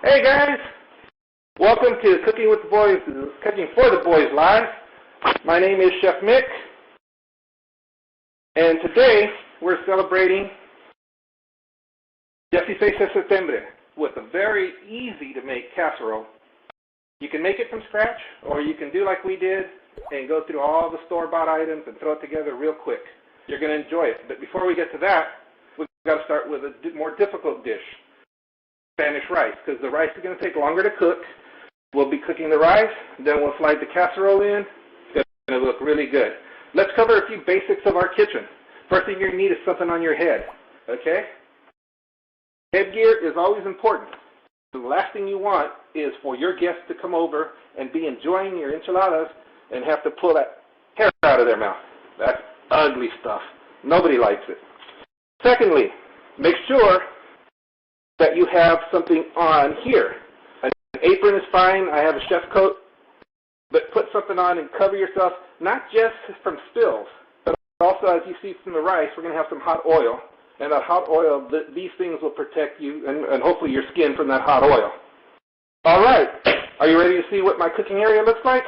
Hey guys, welcome to Cooking with the Boys, Cooking for the Boys Live. My name is Chef Mick, and today we're celebrating 16 de Septiembre with a very easy to make casserole. You can make it from scratch, or you can do like we did and go through all the store-bought items and throw it together real quick. You're going to enjoy it. But before we get to that, we've got to start with a more difficult dish, Spanish rice, because the rice is going to take longer to cook. We'll be cooking the rice, then we'll slide the casserole in. It's going to look really good. Let's cover a few basics of our kitchen. First thing you're going to need is something on your head, okay? Headgear is always important. The last thing you want is for your guests to come over and be enjoying your enchiladas and have to pull that hair out of their mouth. That's ugly stuff. Nobody likes it. Secondly, make sure that you have something on here. An apron is fine. I have a chef's coat. But put something on and cover yourself, not just from spills, but also, as you see from the rice, we're going to have some hot oil. And that hot oil, these things will protect you and hopefully your skin from that hot oil. All right. Are you ready to see what my cooking area looks like?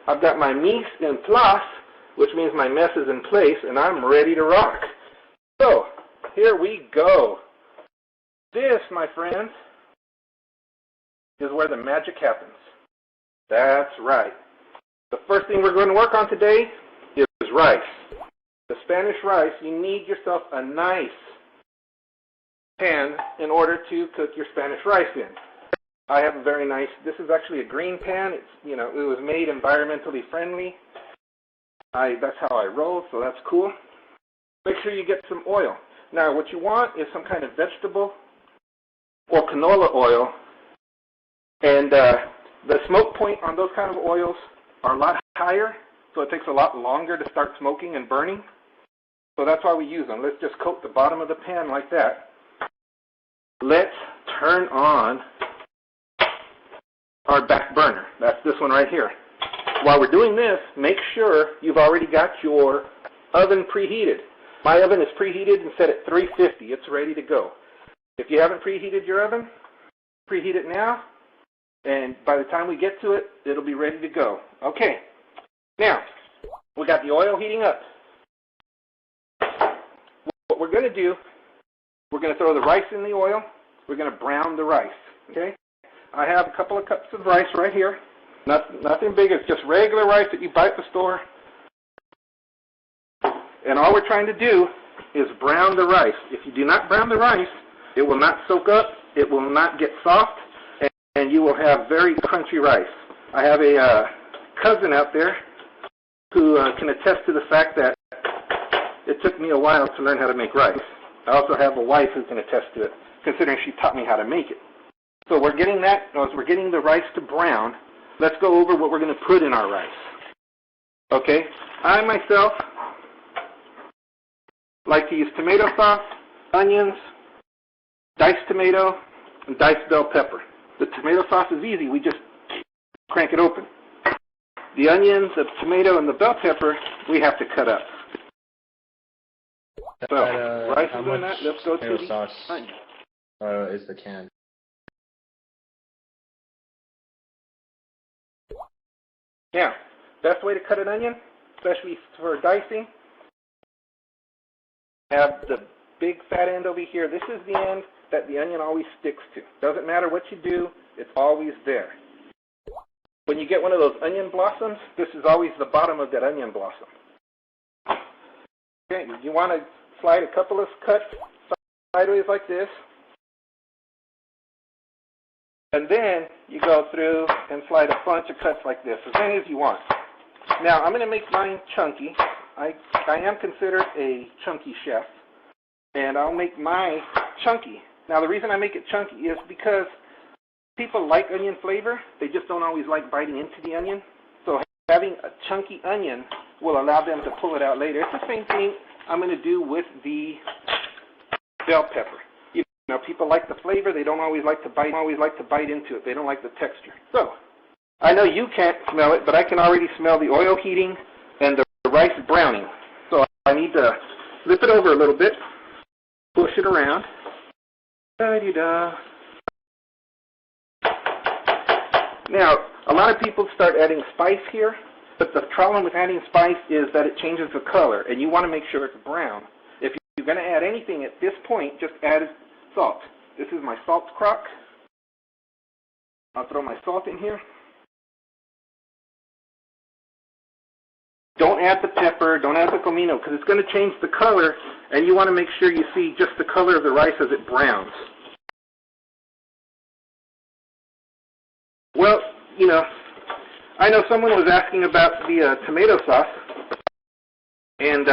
I've got my mise en place, which means my mess is in place, and I'm ready to rock. So, here we go. This, my friends, is where the magic happens. That's right. The first thing we're going to work on today is rice. The Spanish rice, you need yourself a nice pan in order to cook your Spanish rice in. I have a very nice, this is actually a green pan. It's, it was made environmentally friendly. That's how I roll, so that's cool. Make sure you get some oil. Now, what you want is some kind of vegetable or canola oil, and the smoke point on those kind of oils are a lot higher, so it takes a lot longer to start smoking and burning. So that's why we use them. Let's just coat the bottom of the pan like that. Let's turn on our back burner. That's this one right here. While we're doing this, make sure you've already got your oven preheated. My oven is preheated and set at 350. It's ready to go. If you haven't preheated your oven, preheat it now, and by the time we get to it, it'll be ready to go. Okay. Now, we got the oil heating up. What we're going to do, we're going to throw the rice in the oil. We're going to brown the rice, okay? I have a couple of cups of rice right here. Nothing big. It's just regular rice that you buy at the store. And all we're trying to do is brown the rice. If you do not brown the rice, it will not soak up, it will not get soft, and you will have very crunchy rice. I have a cousin out there who can attest to the fact that it took me a while to learn how to make rice. I also have a wife who can attest to it, considering she taught me how to make it. So we're getting that, as we're getting the rice to brown, let's go over what we're going to put in our rice. Okay? I myself like to use tomato sauce, onions, diced tomato, and diced bell pepper. The tomato sauce is easy. We just crank it open. The onions, the tomato, and the bell pepper, we have to cut up. So, rice is doing that. Let's go to the sauce onion. Is the can. Yeah, best way to cut an onion, especially for dicing, have the big fat end over here. This is the end that the onion always sticks to. Doesn't matter what you do, it's always there. When you get one of those onion blossoms, this is always the bottom of that onion blossom. Okay, you want to slide a couple of cuts sideways like this. And then you go through and slide a bunch of cuts like this, as many as you want. Now, I'm going to make mine chunky. I am considered a chunky chef, and I'll make mine chunky. Now, the reason I make it chunky is because people like onion flavor. They just don't always like biting into the onion. So having a chunky onion will allow them to pull it out later. It's the same thing I'm going to do with the bell pepper. People like the flavor. They don't always like to bite into it. They don't like the texture. So, I know you can't smell it, but I can already smell the oil heating and the rice browning. So I need to flip it over a little bit, push it around. Da-de-da. Now, a lot of people start adding spice here, but the problem with adding spice is that it changes the color, and you want to make sure it's brown. If you're going to add anything at this point, just add salt. This is my salt crock. I'll throw my salt in here. Don't add the pepper, don't add the comino, because it's going to change the color, and you want to make sure you see just the color of the rice as it browns. Well, you know, I know someone was asking about the tomato sauce, and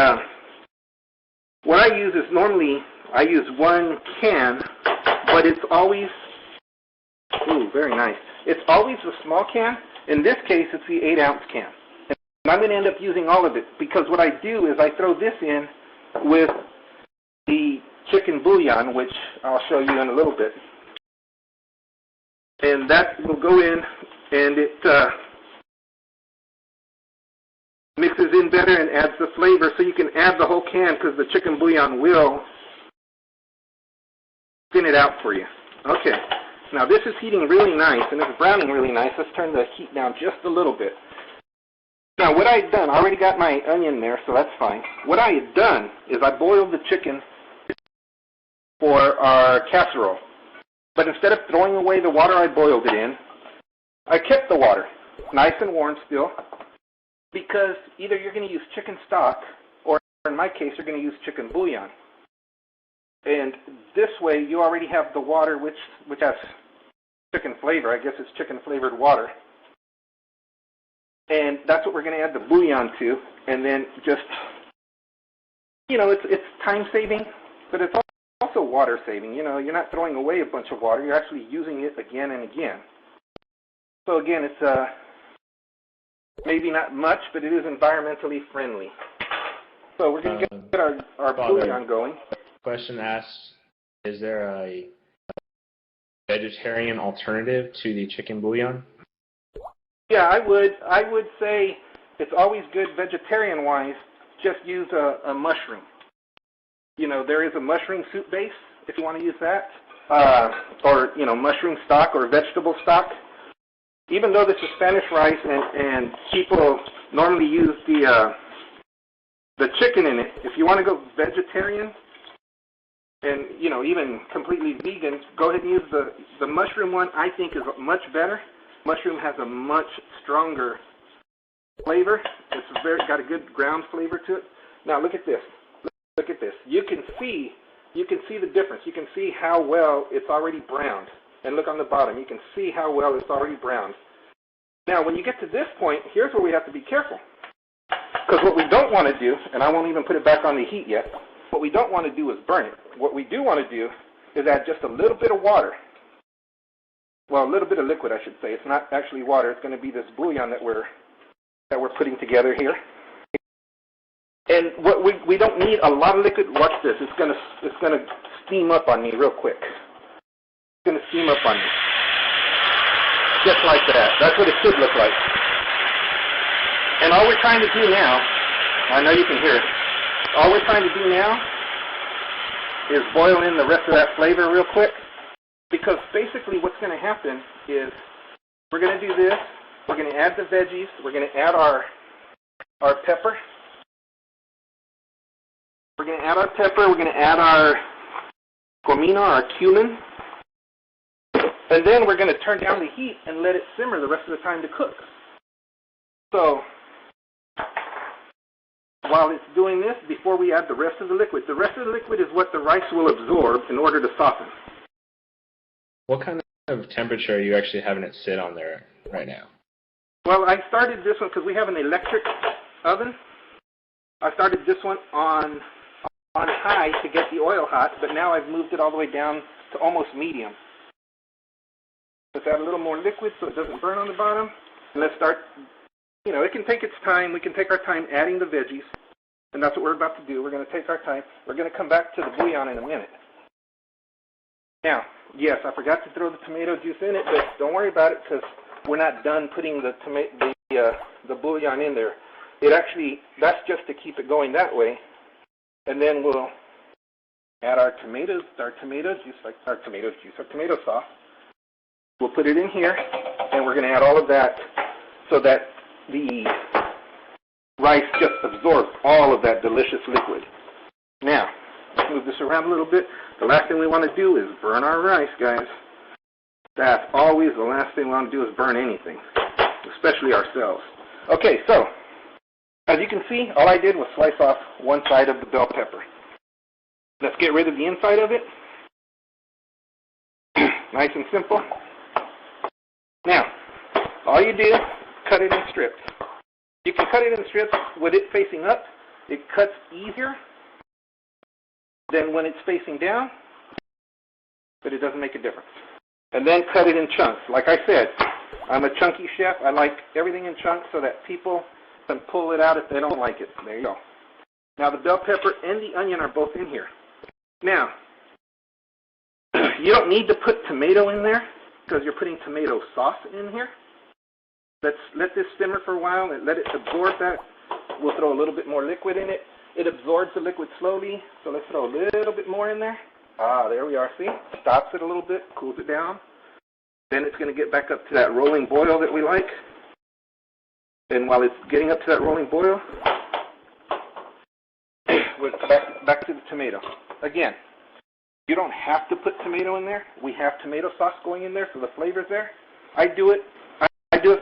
what I use is normally, I use 1 can, but it's always, ooh, very nice. It's always a small can. In this case, it's the 8-ounce can. And I'm going to end up using all of it, because what I do is I throw this in with the chicken bouillon, which I'll show you in a little bit. And that will go in, and it mixes in better and adds the flavor, so you can add the whole can because the chicken bouillon will thin it out for you. Okay, now this is heating really nice, and it's browning really nice. Let's turn the heat down just a little bit. Now what I had done, I already got my onion there, so that's fine. What I had done is I boiled the chicken for our casserole. But instead of throwing away the water I boiled it in, I kept the water nice and warm still, because either you're going to use chicken stock, or in my case, you're going to use chicken bouillon. And this way, you already have the water, which has chicken flavor. I guess it's chicken-flavored water. And that's what we're going to add the bouillon to, and then just, you know, it's time-saving, but it's also water-saving. You know, you're not throwing away a bunch of water. You're actually using it again and again. So again, it's maybe not much, but it is environmentally friendly. So we're going to get our bouillon going. Question asked, is there a vegetarian alternative to the chicken bouillon? Yeah, I would say it's always good vegetarian-wise, just use a mushroom. You know, there is a mushroom soup base, if you want to use that, or, you know, mushroom stock or vegetable stock. Even though this is Spanish rice and people normally use the chicken in it, if you want to go vegetarian and, you know, even completely vegan, go ahead and use the mushroom one. I think is much better. Mushroom has a much stronger flavor. It's got a good ground flavor to it. Now look at this. Look at this. You can see the difference. You can see how well it's already browned. And look on the bottom. You can see how well it's already browned. Now, when you get to this point, here's where we have to be careful. Because what we don't want to do, and I won't even put it back on the heat yet, what we don't want to do is burn it. What we do want to do is add just a little bit of water. Well, a little bit of liquid, I should say. It's not actually water. It's going to be this bouillon that we're putting together here. And what we don't need a lot of liquid. Watch this. It's gonna steam up on me real quick. It's gonna steam up on me, just like that. That's what it should look like. And all we're trying to do now, I know you can hear it. All we're trying to do now is boil in the rest of that flavor real quick, because basically what's going to happen is we're going to do this. We're going to add the veggies. We're going to add our pepper. We're going to add our pepper. We're going to add our comino, our cumin. And then we're going to turn down the heat and let it simmer the rest of the time to cook. So while it's doing this, before we add the rest of the liquid is what the rice will absorb in order to soften. What kind of temperature are you actually having it sit on there right now? Well, I started this one because we have an electric oven. I started this one on high to get the oil hot, but now I've moved it all the way down to almost medium. Let's add a little more liquid so it doesn't burn on the bottom. And let's start, you know, it can take its time. We can take our time adding the veggies, and that's what we're about to do. We're going to take our time. We're going to come back to the bouillon in a minute. Now, yes, I forgot to throw the tomato juice in it, but don't worry about it because we're not done putting the bouillon in there. It actually, that's just to keep it going that way. And then we'll add our tomato sauce. We'll put it in here. And we're going to add all of that so that the rice just absorbs all of that delicious liquid. Now, let's move this around a little bit. The last thing we want to do is burn our rice, guys. That's always the last thing we want to do is burn anything, especially ourselves. Okay, so as you can see, all I did was slice off one side of the bell pepper. Let's get rid of the inside of it. Nice and simple. Now, all you do, cut it in strips. You can cut it in strips with it facing up. It cuts easier than when it's facing down, but it doesn't make a difference. And then cut it in chunks. Like I said, I'm a chunky chef. I like everything in chunks so that people can pull it out if they don't like it. There you go. Now the bell pepper and the onion are both in here. Now, you don't need to put tomato in there because you're putting tomato sauce in here. Let's let this simmer for a while and let it absorb that. We'll throw a little bit more liquid in it. It absorbs the liquid slowly, so let's throw a little bit more in there. There we are, see? Stops it a little bit, cools it down. Then it's going to get back up to that rolling boil that we like. And while it's getting up to that rolling boil, we're back to the tomato. Again, you don't have to put tomato in there. We have tomato sauce going in there, so the flavor's there. I do it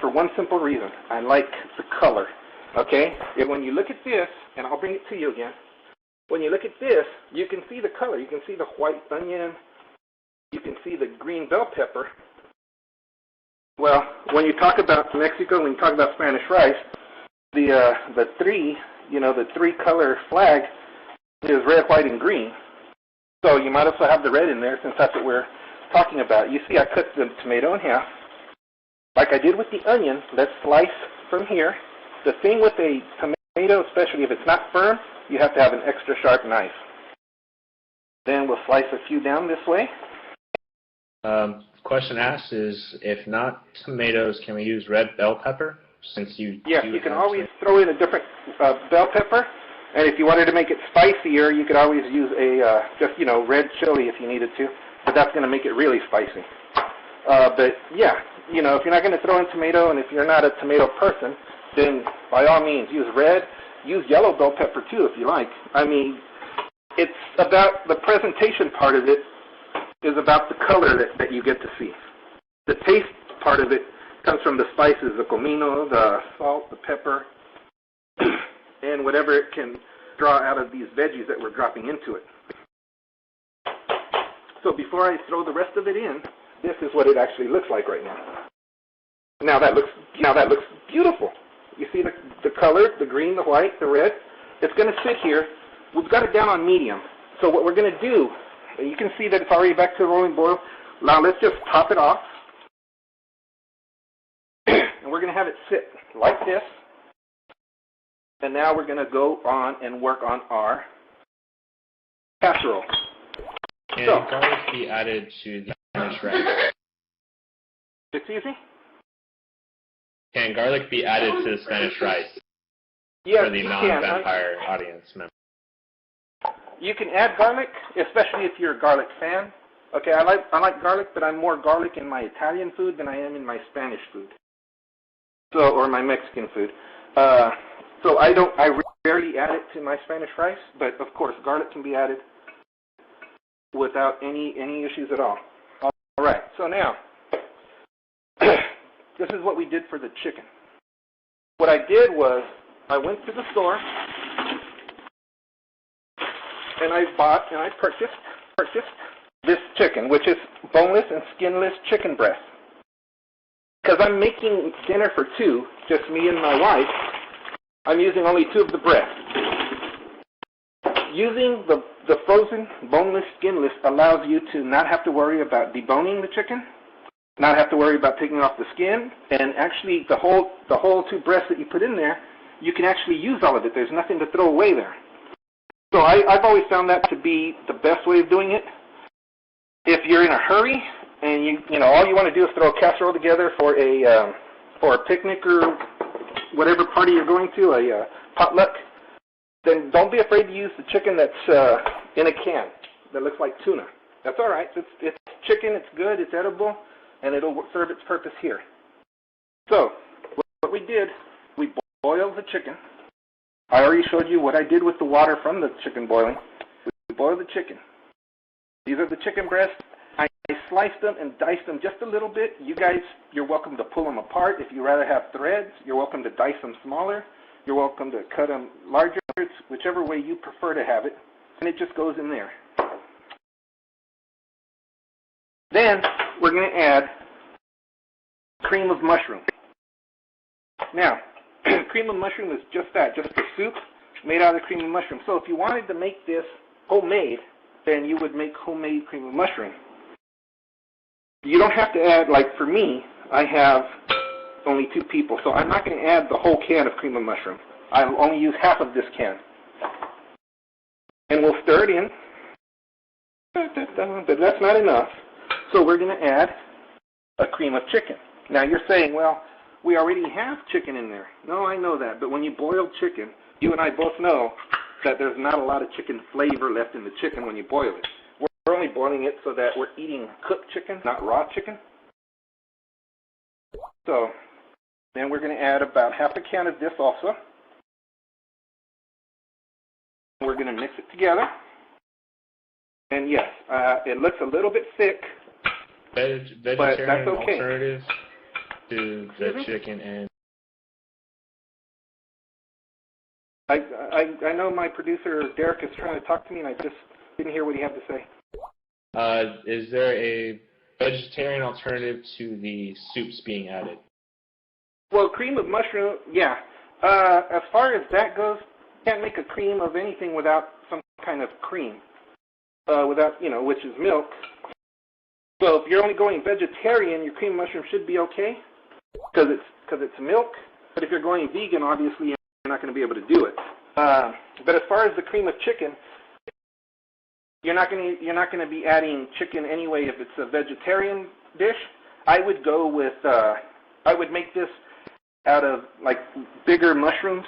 for one simple reason. I like the color. Okay? And when you look at this, and I'll bring it to you again, when you look at this, you can see the color. You can see the white onion. You can see the green bell pepper. Well, when you talk about Mexico, when you talk about Spanish rice, the three color flag is red, white, and green. So you might also have the red in there since that's what we're talking about. You see I cut the tomato in half. Like I did with the onion, let's slice from here. The thing with a tomato, especially if it's not firm, you have to have an extra sharp knife. Then we'll slice a few down this way. Question asked is, if not tomatoes, can we use red bell pepper? Yes, you can always throw in a different bell pepper. And if you wanted to make it spicier, you could always use a red chili if you needed to. But that's going to make it really spicy. But yeah, if you're not going to throw in tomato, and if you're not a tomato person, then by all means use red. Use yellow bell pepper too if you like. I mean, it's about the presentation part of it is about the color that you get to see. The taste part of it comes from the spices, the comino, the salt, the pepper, and whatever it can draw out of these veggies that we're dropping into it. So before I throw the rest of it in, this is what it actually looks like right now. Now that looks beautiful. You see the color, the green, the white, the red. It's going to sit here. We've got it down on medium. So what we're going to do, you can see that it's already back to the rolling boil. Now let's just top it off. And we're going to have it sit like this. And now we're going to go on and work on our casserole. Can garlic be added to the Spanish rice? Excuse me? Can garlic be added to the Spanish rice? Yes, for the non-vampire audience member. You can add garlic, especially if you're a garlic fan. Okay, I like garlic, but I'm more garlic in my Italian food than I am in my Spanish food. Or my Mexican food. So I rarely add it to my Spanish rice, but of course garlic can be added without any issues at all. All right, so now this is what we did for the chicken. What I did was I went to the store and I purchased this chicken, which is boneless and skinless chicken breast. Because I'm making dinner for two, just me and my wife, I'm using only 2 of the breasts. Using the frozen, boneless, skinless allows you to not have to worry about deboning the chicken, not have to worry about taking off the skin, and actually the whole 2 breasts that you put in there, you can actually use all of it. There's nothing to throw away there. So I've always found that to be the best way of doing it. If you're in a hurry and you know all you want to do is throw a casserole together for a picnic or whatever party you're going to, a potluck, then don't be afraid to use the chicken that's in a can that looks like tuna. That's all right. It's chicken. It's good. It's edible, and it'll serve its purpose here. So, what we did, we boiled the chicken. I already showed you what I did with the water from the chicken boiling. We boiled the chicken. These are the chicken breasts. I sliced them and diced them just a little bit. You guys, you're welcome to pull them apart. If you rather have threads, you're welcome to dice them smaller. You're welcome to cut them larger. It's whichever way you prefer to have it. And it just goes in there. Then we're going to add cream of mushroom. Now, cream of mushroom is just that, just a soup made out of cream of mushroom. So if you wanted to make this homemade, then you would make homemade cream of mushroom. You don't have to add, like for me, I have only 2 people, so I'm not going to add the whole can of cream of mushroom. I'll only use half of this can. And we'll stir it in, but that's not enough. So we're going to add a cream of chicken. Now you're saying, well, we already have chicken in there. No, I know that, but when you boil chicken, you and I both know that there's not a lot of chicken flavor left in the chicken when you boil it. We're only boiling it so that we're eating cooked chicken, not raw chicken. So then we're going to add about half a can of this also. We're going to mix it together. And yes, it looks a little bit thick, Vegetarian but that's okay. Alternative to the chicken and... I know my producer, Derek, is trying to talk to me, and I just didn't hear what he had to say. Is there a vegetarian alternative to the soups being added? Well, cream of mushroom, yeah. As far as that goes, you can't make a cream of anything without some kind of cream, without, which is milk. So if you're only going vegetarian, your cream of mushroom should be okay because it's milk. But if you're going vegan, obviously you're not going to be able to do it. But as far as the cream of chicken, you're not going to be adding chicken anyway if it's a vegetarian dish. I would go with I would make this out of like bigger mushrooms,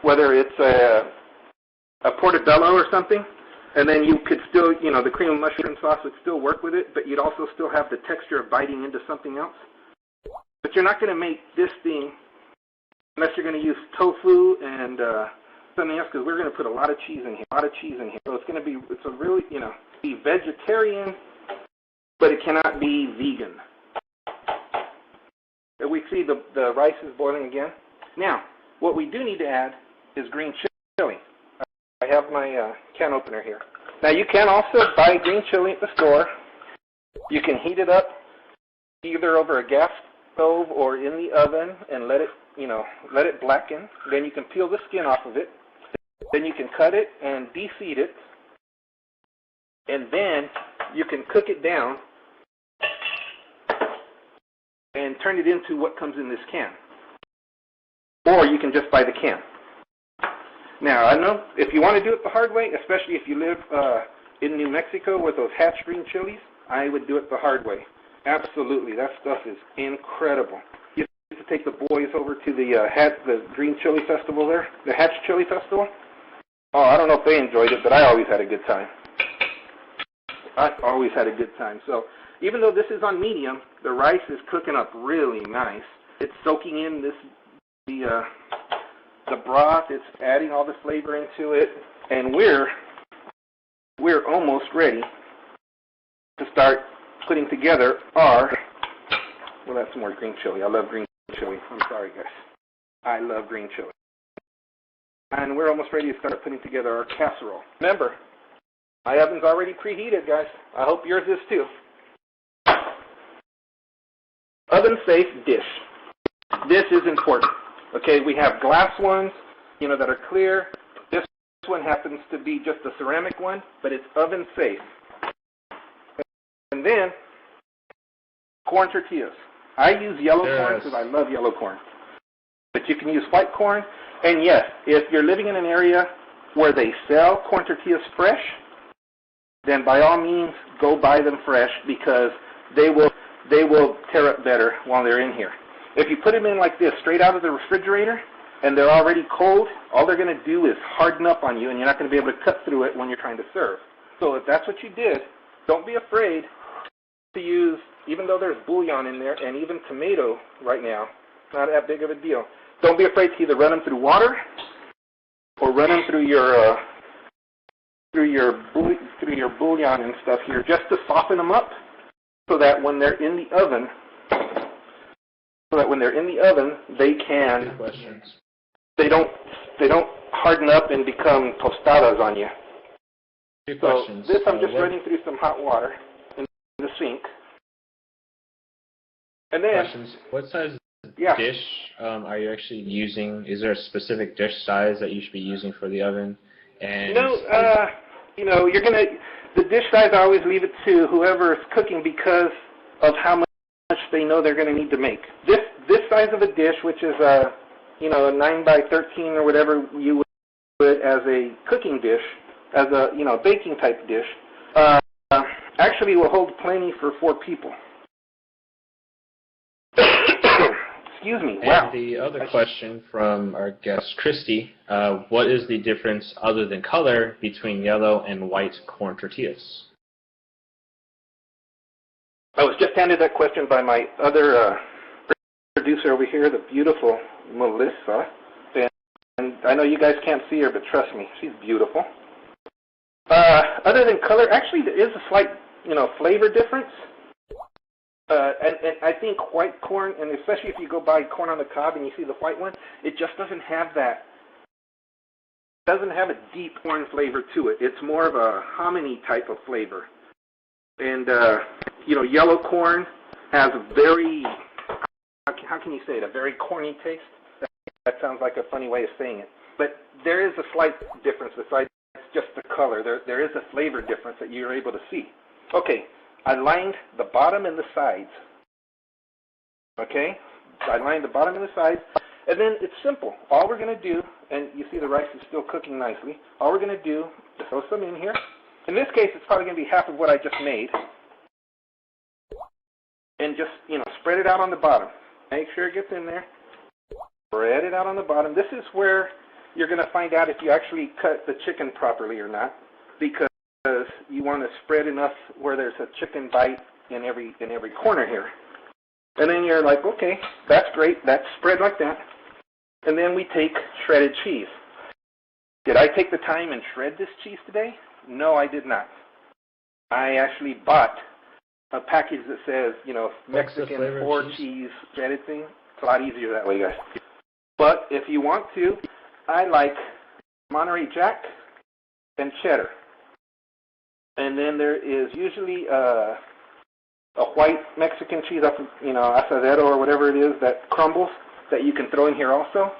whether it's a portobello or something, and then you could still, the cream of mushroom sauce would still work with it, but you'd also still have the texture of biting into something else. But you're not going to make this thing unless you're going to use tofu and something else, because we're going to put a lot of cheese in here, So it's going to be, it's a really, be vegetarian, but it cannot be vegan. We see the rice is boiling again. Now, what we do need to add is green chili. I have my can opener here. Now, you can also buy green chili at the store. You can heat it up either over a gas stove or in the oven and let it blacken. Then you can peel the skin off of it. Then you can cut it and de-seed it. And then you can cook it down and turn it into what comes in this can. Or you can just buy the can. Now, I know if you want to do it the hard way, especially if you live in New Mexico with those Hatch green chilies, I would do it the hard way. Absolutely. That stuff is incredible. You used to take the boys over to the Green Chili Festival there, the Hatch Chili Festival. Oh, I don't know if they enjoyed it, but I always had a good time. So even though this is on medium, the rice is cooking up really nice. It's soaking in the broth. It's adding all the flavor into it, and we're almost ready to start putting together our. Well, that's some more green chili. I love green chili. I'm sorry, guys. I love green chili. And we're almost ready to start putting together our casserole. Remember, my oven's already preheated, guys. I hope yours is too. Oven-safe dish. This is important. Okay, we have glass ones, that are clear. This one happens to be just a ceramic one, but it's oven-safe. And then, corn tortillas. I use yellow corn because I love yellow corn. But you can use white corn. And yes, if you're living in an area where they sell corn tortillas fresh, then by all means go buy them fresh because they will tear up better while they're in here. If you put them in like this, straight out of the refrigerator, and they're already cold, all they're going to do is harden up on you, and you're not going to be able to cut through it when you're trying to serve. So if that's what you did, don't be afraid to use even though there's bouillon in there and even tomato right now, not that big of a deal. Don't be afraid to either run them through water or run them through your bouillon and stuff here, just to soften them up, so that when they're in the oven, they can. Good questions. They don't harden up and become tostadas on you. Good So questions. this I'm just running through some hot water in the sink. And then, questions. What size yeah. dish are you actually using? Is there a specific dish size that you should be using for the oven? And the dish size, I always leave it to whoever is cooking because of how much they know they're going to need to make. This size of a dish, which is a 9 by 13 or whatever you would as a cooking dish, as a baking type dish, actually will hold plenty for 4 people. Excuse me. Wow. And the other question from our guest, Christy, what is the difference other than color between yellow and white corn tortillas? I was just handed that question by my other producer over here, the beautiful Melissa. And I know you guys can't see her, but trust me, she's beautiful. Other than color, actually there is a slight, flavor difference. And I think white corn, and especially if you go buy corn on the cob and you see the white one, it just doesn't have that. Doesn't have a deep corn flavor to it. It's more of a hominy type of flavor. And yellow corn has a very, how can you say it? A very corny taste. That sounds like a funny way of saying it. But there is a slight difference besides just the color. There is a flavor difference that you're able to see. Okay. I lined the bottom and the sides. Okay? I lined the bottom and the sides. And then it's simple. All we're going to do, and you see the rice is still cooking nicely, all we're going to do is throw some in here. In this case, it's probably going to be half of what I just made. And just, spread it out on the bottom. Make sure it gets in there. Spread it out on the bottom. This is where you're going to find out if you actually cut the chicken properly or not, because you want to spread enough where there's a chicken bite in every corner here. And then you're like, okay, that's great. That's spread like that. And then we take shredded cheese. Did I take the time and shred this cheese today? No, I did not. I actually bought a package that says, Mexican 4 cheese shredded thing. It's a lot easier that way, guys. But if you want to, I like Monterey Jack and cheddar. And then there is usually a white Mexican cheese, asadero or whatever it is that crumbles that you can throw in here also.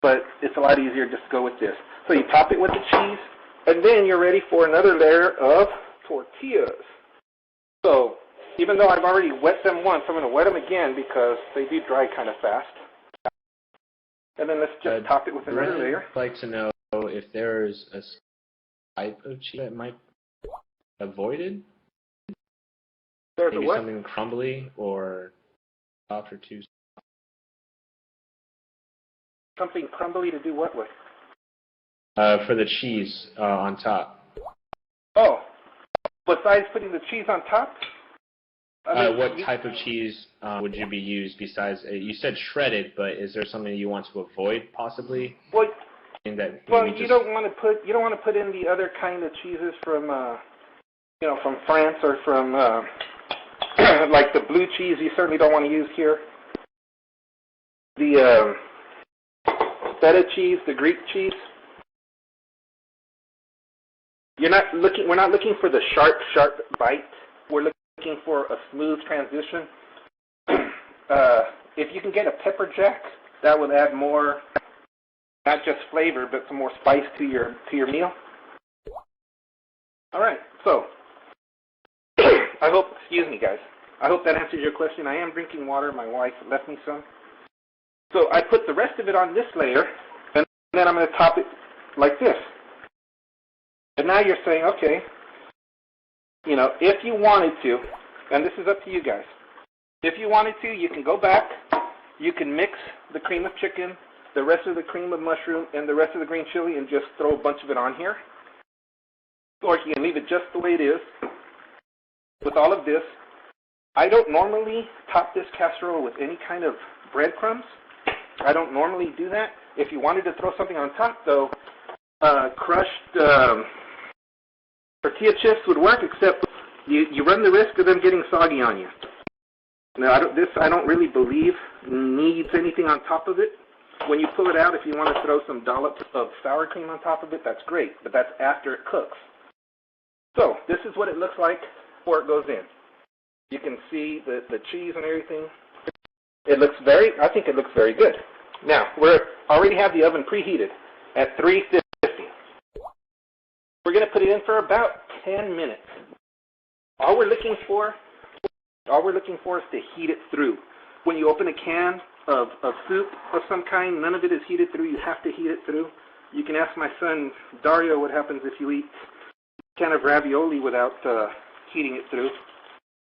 But it's a lot easier just to go with this. So you top it with the cheese, and then you're ready for another layer of tortillas. So even though I've already wet them once, I'm going to wet them again because they do dry kind of fast. And then let's just top it with another layer. I'd like to know if there's a type of cheese that might avoided? There's maybe a what? something crumbly or soft or too. Something crumbly to do what with? For the cheese on top. Oh, besides putting the cheese on top? What type of cheese would you be used besides? You said shredded, but is there something you want to avoid possibly? Well, you don't want to put in the other kind of cheeses from from France or from like the blue cheese. You certainly don't want to use here. The feta cheese, the Greek cheese. We're not looking for the sharp bite. We're looking for a smooth transition. If you can get a pepper jack, that would add more, not just flavor, but some more spice to your meal. All right, so excuse me, guys. I hope that answers your question. I am drinking water. My wife left me some. So I put the rest of it on this layer, and then I'm going to top it like this. And now you're saying, okay, if you wanted to, and this is up to you guys, if you wanted to, you can go back, you can mix the cream of chicken, the rest of the cream of mushroom, and the rest of the green chili and just throw a bunch of it on here. Or you can leave it just the way it is with all of this. I don't normally top this casserole with any kind of breadcrumbs. I don't normally do that. If you wanted to throw something on top, though, crushed tortilla chips would work, except you run the risk of them getting soggy on you. Now, I don't really believe needs anything on top of it. When you pull it out, if you want to throw some dollops of sour cream on top of it, that's great, but that's after it cooks. So this is what it looks like before it goes in. You can see the cheese and everything. I think it looks very good. Now, we already have the oven preheated at 350. We're going to put it in for about 10 minutes. All we're looking for is to heat it through. When you open a can of soup of some kind, none of it is heated through. You have to heat it through. You can ask my son Dario what happens if you eat a can of ravioli without heating it through.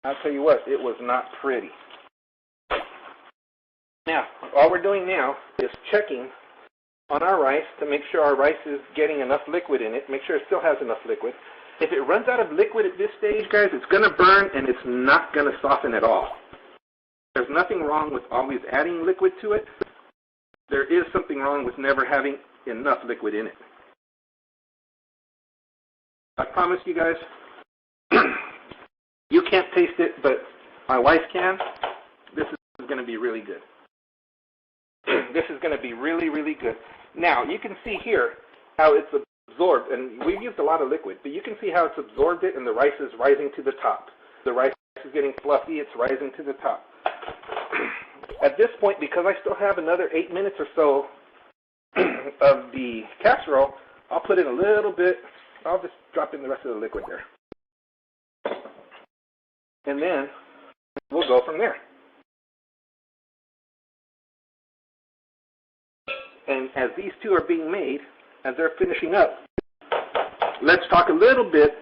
I'll tell you what, it was not pretty. Now, all we're doing now is checking on our rice to make sure our rice is getting enough liquid in it, make sure it still has enough liquid. If it runs out of liquid at this stage, guys, it's going to burn and it's not going to soften at all. There's nothing wrong with always adding liquid to it. There is something wrong with never having enough liquid in it. I promise you guys, you can't taste it, but my wife can. This is going to be really good. This is going to be really, really good. Now, you can see here how it's absorbed, and we've used a lot of liquid, but you can see how it's absorbed it, and the rice is rising to the top. The rice is getting fluffy, it's rising to the top. At this point, because I still have another 8 minutes or so of the casserole, I'll put in a little bit. I'll just drop in the rest of the liquid there. And then we'll go from there. And as these two are being made, as they're finishing up, let's talk a little bit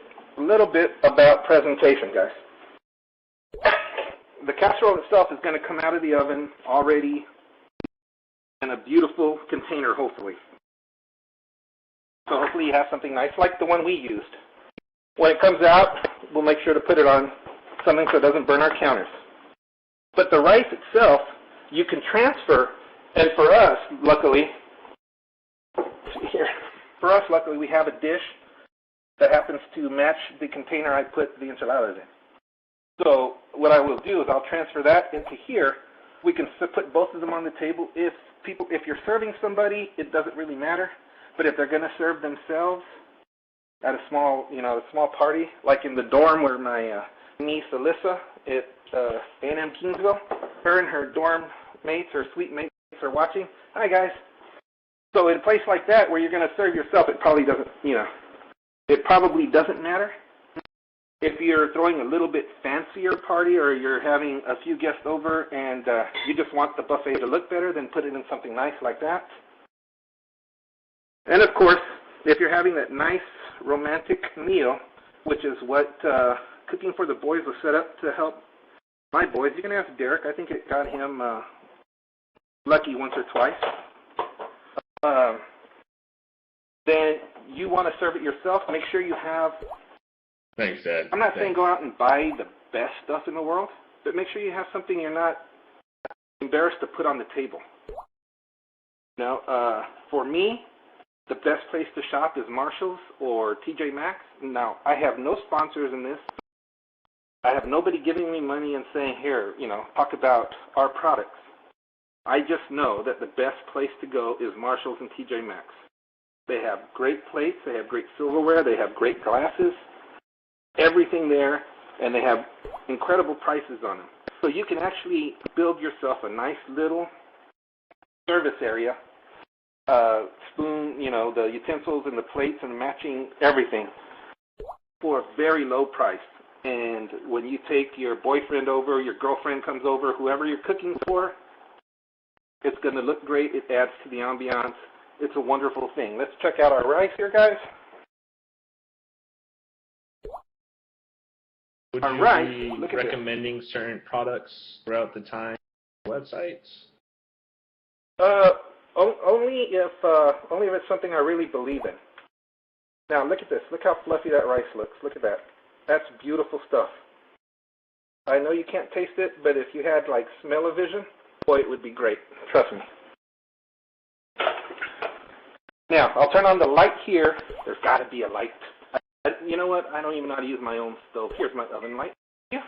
about presentation, guys. The casserole itself is going to come out of the oven already in a beautiful container, hopefully. So hopefully you have something nice like the one we used. When it comes out, we'll make sure to put it on something so it doesn't burn our counters. But the rice itself, you can transfer, and for us, luckily, we have a dish that happens to match the container I put the enchiladas in. So what I will do is I'll transfer that into here. We can put both of them on the table. If you're serving somebody, it doesn't really matter. But if they're going to serve themselves at a small party, like in the dorm where my niece Alyssa at A&M Kingsville, her and her dorm mates or suite mates are watching. Hi guys. So in a place like that where you're going to serve yourself, it probably doesn't matter. If you're throwing a little bit fancier party or you're having a few guests over and you just want the buffet to look better, then put it in something nice like that. And of course, if you're having that nice romantic meal, which is what Cooking for the Boys was set up to help my boys, you can ask Derek. I think it got him lucky once or twice. Then you want to serve it yourself. Make sure you have... Thanks, Dad. I'm not saying go out and buy the best stuff in the world, but make sure you have something you're not embarrassed to put on the table. Now, for me, the best place to shop is Marshall's or TJ Maxx. Now, I have no sponsors in this. I have nobody giving me money and saying, here, talk about our products. I just know that the best place to go is Marshall's and TJ Maxx. They have great plates, they have great silverware, they have great glasses, everything there, and they have incredible prices on them. So you can actually build yourself a nice little service area, spoon, the utensils and the plates and matching everything for a very low price. And when you take your boyfriend over, your girlfriend comes over, whoever you're cooking for, it's going to look great. It adds to the ambiance. It's a wonderful thing. Let's check out our rice here, guys. Would you be recommending certain products throughout the time websites? Only if it's something I really believe in. Now look at this. Look how fluffy that rice looks. Look at that. That's beautiful stuff. I know you can't taste it, but if you had like smell-o-vision, boy, it would be great. Trust me. Now, I'll turn on the light here. There's got to be a light. You know what? I don't even know how to use my own stove. Here's my oven light. Yeah.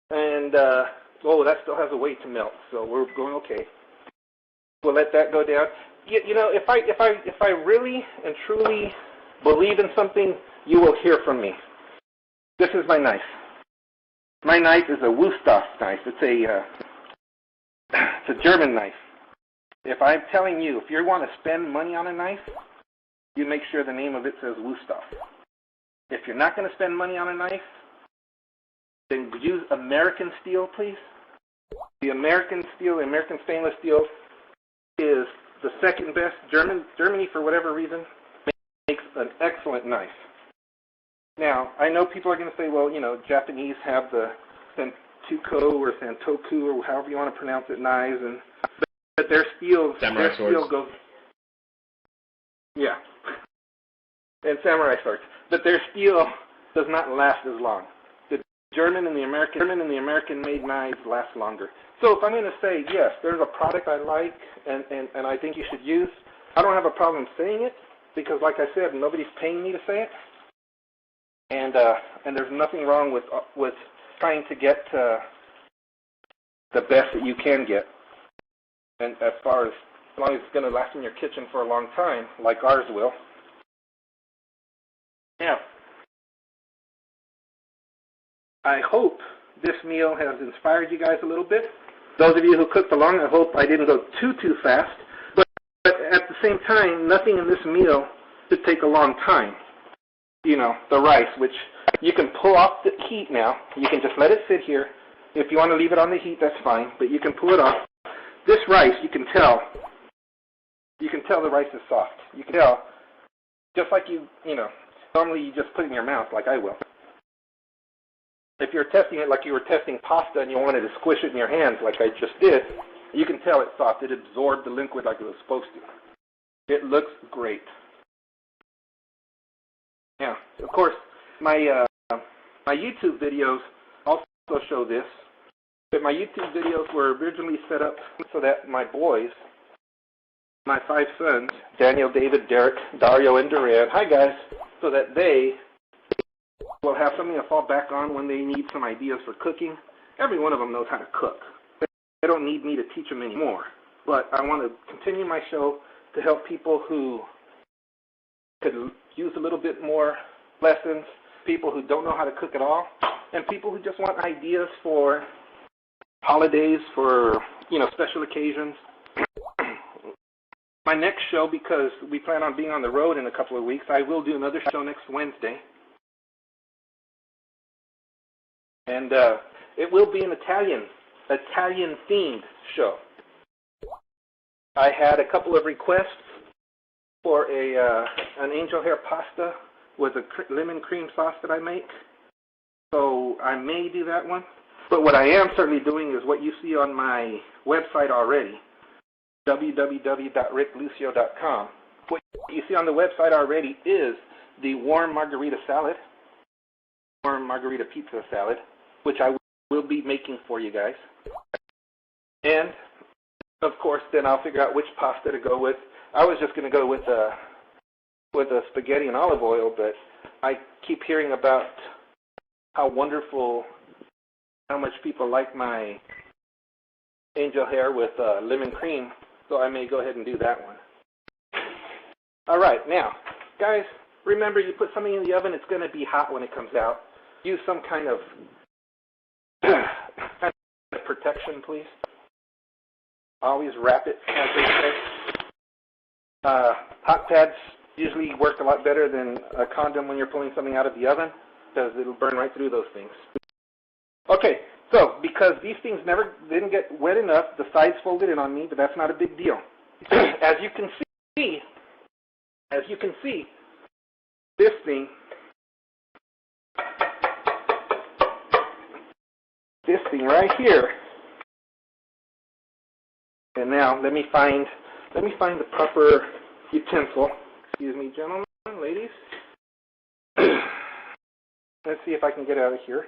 And, oh, that still has a way to melt, so we're going okay. We'll let that go down. You know, if I really and truly believe in something, you will hear from me. This is my knife. My knife is a Wüsthof knife. It's a German knife. If I'm telling you, if you want to spend money on a knife, you make sure the name of it says Wüsthof. If you're not going to spend money on a knife, then use American steel, please. The American steel, the American stainless steel, is the second best. Germany, for whatever reason, makes an excellent knife. Now, I know people are going to say, well, you know, Japanese have the Sentoku or Santoku or however you want to pronounce it, knives, but their steel goes, yeah, and samurai swords. But their steel does not last as long. The German and the American-made knives last longer. So if I'm going to say, yes, there's a product I like and I think you should use, I don't have a problem saying it because, like I said, nobody's paying me to say it. And there's nothing wrong with trying to get the best that you can get. And as long as it's going to last in your kitchen for a long time, like ours will. Now, I hope this meal has inspired you guys a little bit. Those of you who cooked along, I hope I didn't go too fast. But at the same time, nothing in this meal should take a long time. You know, the rice, which you can pull off the heat now. You can just let it sit here. If you want to leave it on the heat, that's fine, but you can pull it off. This rice, you can tell the rice is soft. You can tell, just like you know, normally you just put it in your mouth like I will. If you're testing it like you were testing pasta and you wanted to squish it in your hands like I just did, you can tell it's soft. It absorbed the liquid like it was supposed to. It looks great. Yeah, of course, my YouTube videos also show this. But my YouTube videos were originally set up so that my boys, my 5 sons, Daniel, David, Derek, Dario, and Duran, hi guys, so that they will have something to fall back on when they need some ideas for cooking. Every one of them knows how to cook. They don't need me to teach them anymore. But I want to continue my show to help people who could use a little bit more lessons, people who don't know how to cook at all, and people who just want ideas for holidays, for, you know, special occasions. My next show, because we plan on being on the road in a couple of weeks, I will do another show next Wednesday. And it will be an Italian-themed show. I had a couple of requests for an angel hair pasta with a lemon cream sauce that I make. So I may do that one. But what I am certainly doing is what you see on my website already, www.ricklucio.com. What you see on the website already is the warm margarita salad, warm margarita pizza salad, which I will be making for you guys. And, of course, then I'll figure out which pasta to go with. I was just going to go with a spaghetti and olive oil, but I keep hearing about how much people like my angel hair with lemon cream, so I may go ahead and do that one. All right, now, guys, remember you put something in the oven, it's going to be hot when it comes out. Use some kind of protection, please. Always wrap it, as they say. Hot pads usually work a lot better than a condom when you're pulling something out of the oven, because it'll burn right through those things. Okay, so because these things didn't get wet enough, the sides folded in on me, but that's not a big deal. As you can see, this thing right here. And now let me find the proper utensil. Excuse me, gentlemen, ladies. Let's see if I can get out of here.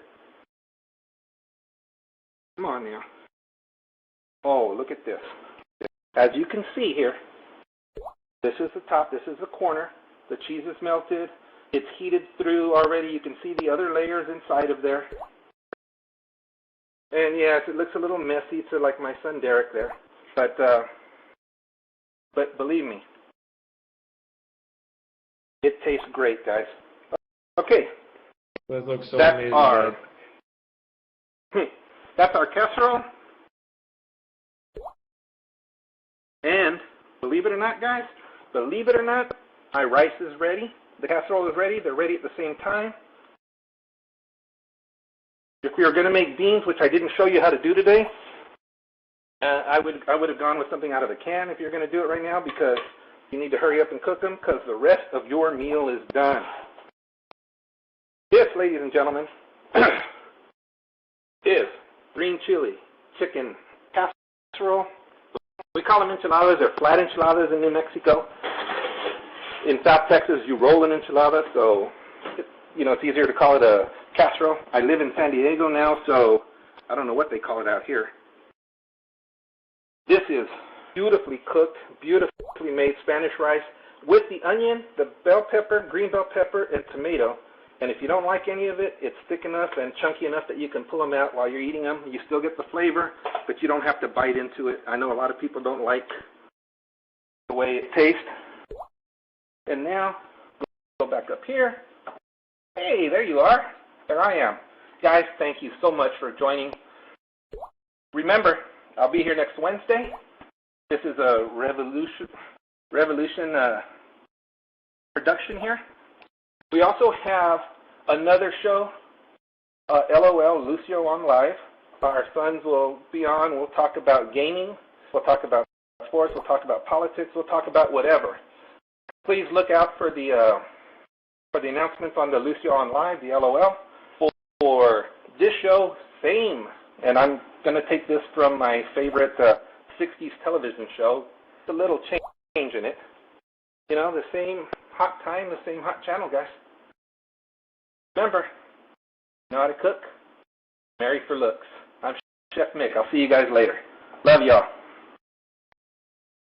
Come on now. Oh, look at this. As you can see here, this is the top, this is the corner. The cheese is melted. It's heated through already. You can see the other layers inside of there. And yes, it looks a little messy. It's like my son Derek there. But believe me, it tastes great, guys. Okay. That looks so That's amazing. That's our casserole. And believe it or not, guys, believe it or not, my rice is ready. The casserole is ready. They're ready at the same time. If we were going to make beans, which I didn't show you how to do today, I would have gone with something out of the can if you're going to do it right now, because you need to hurry up and cook them, because the rest of your meal is done. This, ladies and gentlemen, is green chili chicken casserole. We call them enchiladas. They're flat enchiladas in New Mexico. In South Texas, you roll an enchilada, so it's easier to call it a casserole. I live in San Diego now, so I don't know what they call it out here. This is beautifully cooked, beautifully made Spanish rice with the onion, the bell pepper, green bell pepper, and tomato. And if you don't like any of it, it's thick enough and chunky enough that you can pull them out while you're eating them. You still get the flavor, but you don't have to bite into it. I know a lot of people don't like the way it tastes. And now, go back up here. Hey, there you are. There I am. Guys, thank you so much for joining. Remember, I'll be here next Wednesday. This is a Revolution production here. We also have another show, LOL, Lucio on Live. Our sons will be on. We'll talk about gaming. We'll talk about sports. We'll talk about politics. We'll talk about whatever. Please look out for the announcements on the Lucio on Live, the LOL. For this show, same. And I'm going to take this from my favorite 60s television show. It's a little change in it. The same hot time, the same hot channel, guys. Remember, know how to cook? Marry for looks. I'm Chef Mick. I'll see you guys later. Love y'all.